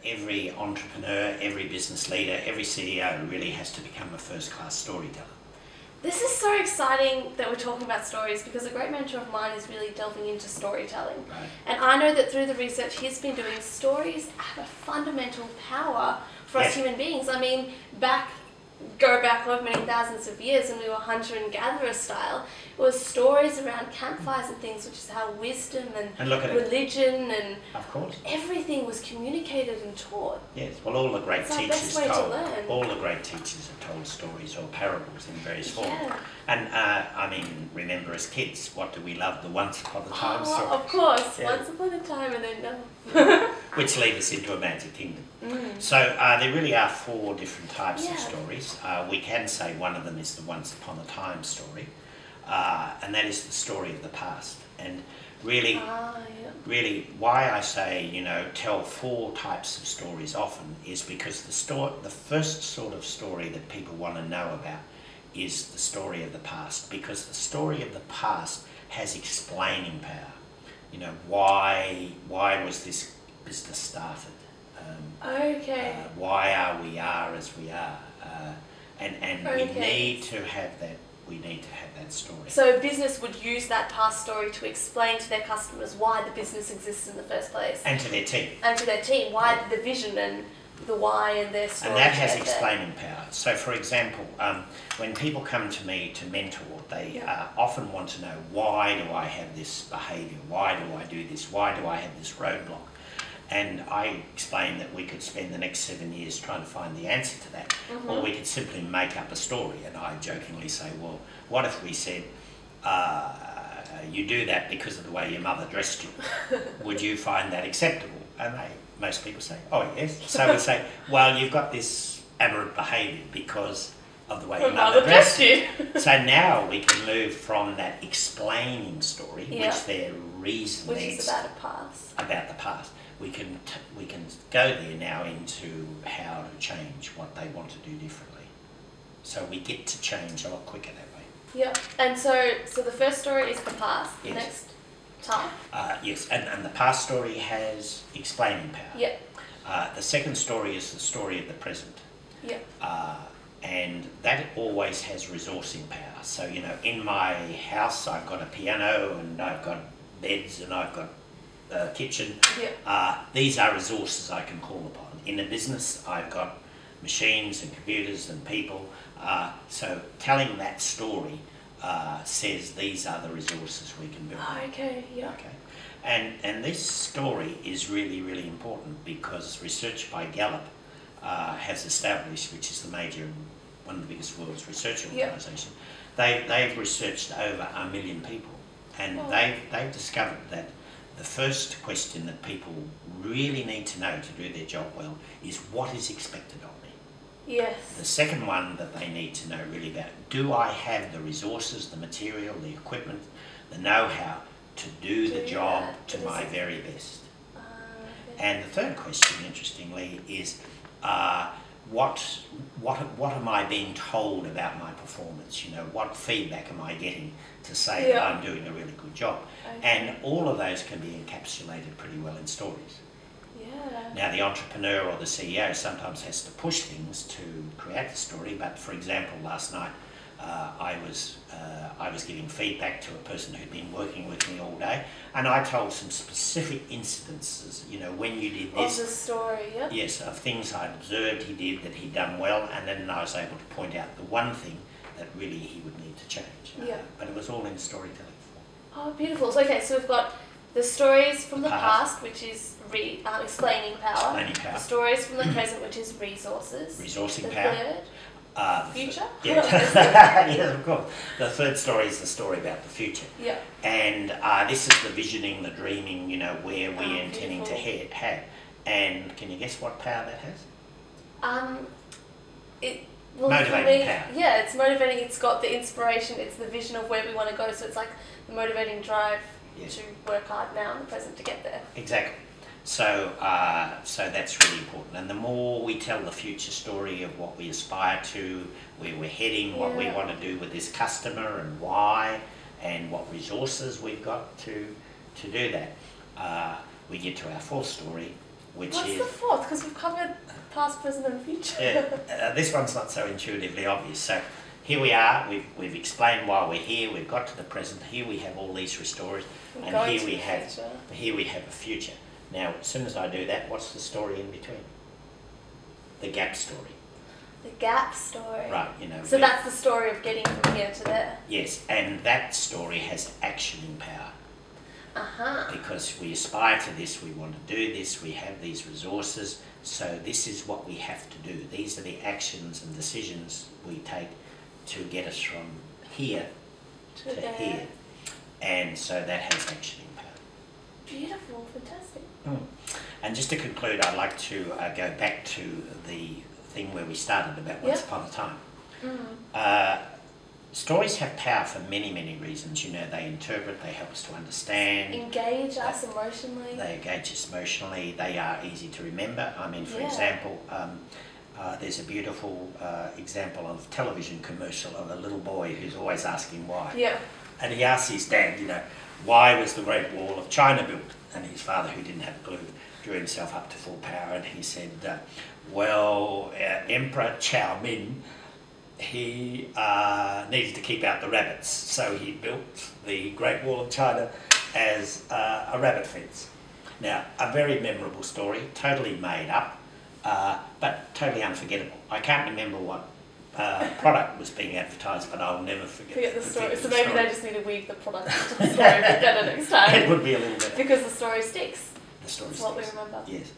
every entrepreneur, every business leader, every CEO really has to become a first-class storyteller. This is so exciting that we're talking about stories, because a great mentor of mine is really delving into storytelling. Right. And I know that through the research he's been doing, stories have a fundamental power for us human beings. I mean, go back over many thousands of years when we were hunter and gatherer style, it was stories around campfires and things, which is how wisdom and religion and of course everything was communicated and taught. Yes, well, all the great teachers have told stories or parables in various forms. Yeah. And I mean, remember as kids, what do we love? The Once Upon a Time story. Of course, Yeah. Once upon a time and then no. Which lead us into a magic kingdom. Mm. So there really are 4 different types of stories. We can say one of them is the Once Upon a Time story, and that is the story of the past. And really, really, why I say, you know, tell 4 types of stories often is because the first sort of story that people want to know about is the story of the past, because the story of the past has explaining power. You know, why was this business started? Why are we as we are? And we need to have that. We need to have that story. So business would use that past story to explain to their customers why the business exists in the first place. And to their team. And to their team, why the vision and the why and their story. And that has explaining power. So for example, when people come to me to mentor, they often want to know, why do I have this behaviour? Why do I do this? Why do I have this roadblock? And I explain that we could spend the next 7 years trying to find the answer to that, or we could simply make up a story. And I jokingly say, well, what if we said, you do that because of the way your mother dressed you? Would you find that acceptable? And most people say, oh yes. So we say, well, you've got this aberrant behaviour because of the way your mother dressed you. So now we can move from that explaining story, which their reason is about the past. We can go there now into how to change what they want to do differently. So we get to change a lot quicker that way. Yeah, and so the first story is the past. Yes. Next type. Yes, and the past story has explaining power. Yeah. The second story is the story of the present. Yeah. And that always has resourcing power. So, you know, in my house I've got a piano and I've got beds and I've got a kitchen. Yeah. These are resources I can call upon. In a business I've got machines and computers and people. So telling that story says these are the resources we can build. Okay, yeah. Okay. And this story is really, really important because research by Gallup has established, which is one of the biggest world's research organisation, they've researched over 1 million people, and they've discovered that the first question that people really need to know to do their job well is, what is expected of me? Yes. The second one that they need to know really about, do I have the resources, the material, the equipment, the know-how to do the job to my very best? And the third question, interestingly, is what am I being told about my performance? You know, what feedback am I getting to say that I'm doing a really good job? And all of those can be encapsulated pretty well in stories. Yeah. Now, the entrepreneur or the CEO sometimes has to push things to create the story, but for example, last night I was giving feedback to a person who'd been working with me all day, and I told some specific incidences, you know, when you did this. Of the story, yeah. Yes, of things I'd observed he did that he'd done well, and then I was able to point out the one thing that really he would need to change. But it was all in storytelling form. Oh, beautiful. So, okay, so we've got the stories from the past, which is explaining power. The stories from the present, which is resources. Resourcing power. Third, future? Yes, of course. The third story is the story about the future. Yeah. And this is the visioning, the dreaming, you know, where we're intending to head. And can you guess what power that has? Motivating power. Yeah, it's motivating. It's got the inspiration. It's the vision of where we want to go. So it's like the motivating drive to work hard now in the present to get there. Exactly. So that's really important. And the more we tell the future story of what we aspire to, where we're heading, what we want to do with this customer and why, and what resources we've got to do that, we get to our fourth story, which What's is... the fourth? Because we've covered past, present and future. This one's not so intuitively obvious. So here we are, we've explained why we're here, we've got to the present, here we have all these stories, and here we have a future. Now, as soon as I do that, what's the story in between? The gap story. The gap story. Right, you know. So that's the story of getting from here to there. Yes, and that story has action power. Uh-huh. Because we aspire to this, we want to do this, we have these resources, so this is what we have to do. These are the actions and decisions we take to get us from here to here. And so that has action power. Beautiful, fantastic. And just to conclude, I'd like to go back to the thing where we started about Once Upon a Time. Stories have power for many, many reasons. You know, they interpret, they help us to understand. Engage us emotionally. They engage us emotionally. They are easy to remember. I mean, for example, there's a beautiful example of a television commercial of a little boy who's always asking why. Yeah. And he asks his dad, you know, why was the Great Wall of China built? And his father, who didn't have a clue, drew himself up to full power, and he said, well, Emperor Chow Min, he needed to keep out the rabbits, so he built the Great Wall of China as a rabbit fence. Now, a very memorable story, totally made up, but totally unforgettable. I can't remember what product was being advertised, but I'll never forget the story. So maybe they just need to weave the product into the story a bit better next time. It would be a little better. Because the story sticks. The story That's sticks. what we remember. Yes.